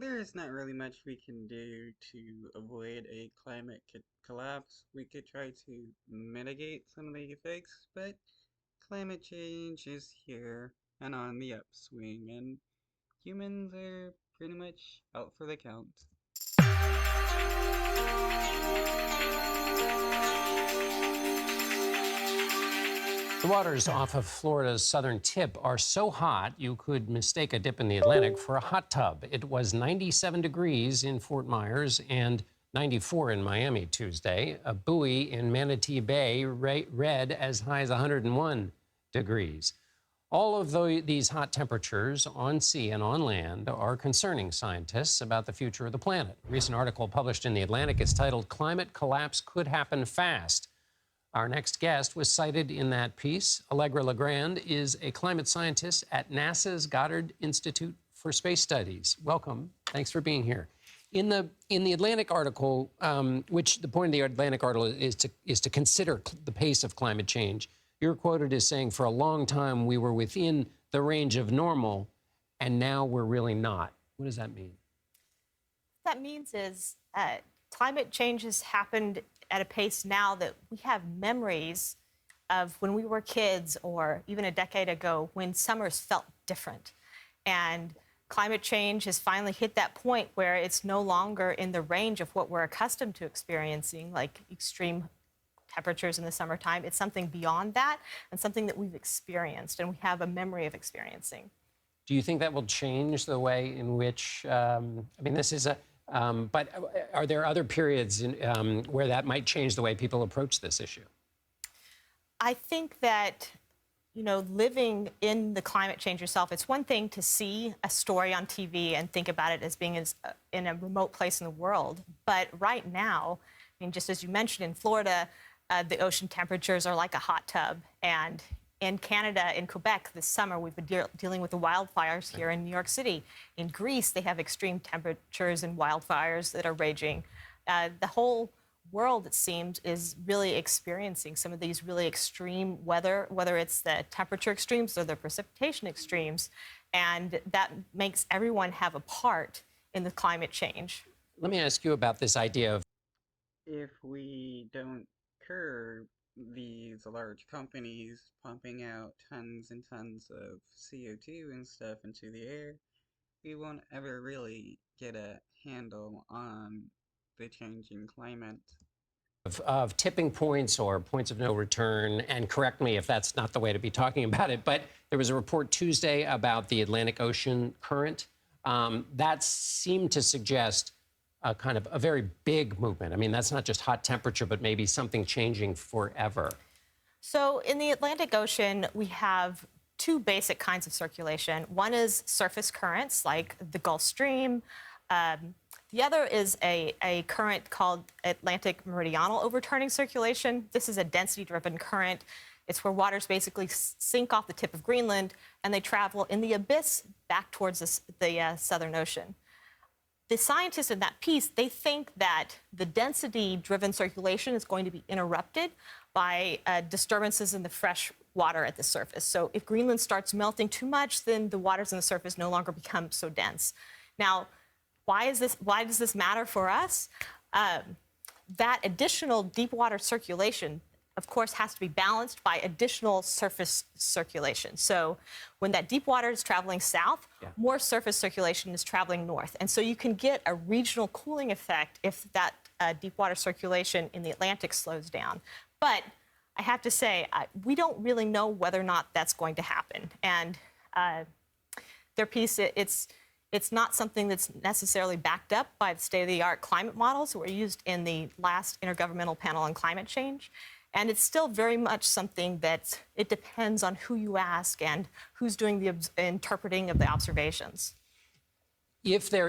There's not really much we can do to avoid a climate collapse. We could try to mitigate some of the effects, but climate change is here and on the upswing, and humans are pretty much out for the count. The waters off of Florida's southern tip are so hot you could mistake a dip in the Atlantic for a hot tub. It was 97 degrees in Fort Myers and 94 in Miami Tuesday. A buoy in Manatee Bay read as high as 101 degrees. All of these hot temperatures on sea and on land are concerning scientists about the future of the planet. A recent article published in The Atlantic is titled "Climate Collapse Could Happen Fast." Our next guest was cited in that piece. Allegra Legrand is a climate scientist at NASA's Goddard Institute for Space Studies. Welcome. Thanks for being here. In the Atlantic article, which the point of the Atlantic article is to consider the pace of climate change, you're quoted as saying, for a long time we were within the range of normal, and now we're really not. What does that mean? What that means is climate change has happened at a pace now that we have memories of when we were kids or even a decade ago when summers felt different. And climate change has finally hit that point where it's no longer in the range of what we're accustomed to experiencing, like extreme temperatures in the summertime. It's something beyond that and something that we've experienced and we have a memory of experiencing. Do you think that will change the way in which, this is a, but are there other periods where that might change the way people approach this issue? I think that, living in the climate change yourself, it's one thing to see a story on TV and think about it as being in a remote place in the world. But right now, just as you mentioned, in Florida, the ocean temperatures are like a hot tub. And in Canada, in Quebec, this summer, we've been dealing with the wildfires here in New York City. In Greece, they have extreme temperatures and wildfires that are raging. The whole world, it seems, is really experiencing some of these really extreme weather, whether it's the temperature extremes or the precipitation extremes. And that makes everyone have a part in the climate change. Let me ask you about this idea of If we don't curb these large companies pumping out tons and tons of CO2 and stuff into the air, we won't ever really get a handle on the changing climate. of tipping points or points of no return, and correct me if that's not the way to be talking about it, but there was a report Tuesday about the Atlantic Ocean current that seemed to suggest a kind of a very big movement. That's not just hot temperature, but maybe something changing forever. So in the Atlantic Ocean, we have two basic kinds of circulation. One is surface currents, like the Gulf Stream. The other is a current called Atlantic Meridional Overturning Circulation. This is a density-driven current. It's where waters basically sink off the tip of Greenland, and they travel in the abyss back towards the Southern Ocean. The scientists in that piece, they think that the density-driven circulation is going to be interrupted by disturbances in the fresh water at the surface. So if Greenland starts melting too much, then the waters on the surface no longer become so dense. Now, why does this matter for us? That additional deep water circulation, of course, has to be balanced by additional surface circulation. So when that deep water is traveling south, more surface circulation is traveling north. And so you can get a regional cooling effect if that deep water circulation in the Atlantic slows down. But I have to say, we don't really know whether or not that's going to happen. And their piece, it's not something that's necessarily backed up by the state-of-the-art climate models that were used in the last Intergovernmental Panel on Climate Change. And it's still very much something that it depends on who you ask and who's doing the interpreting of the observations. If there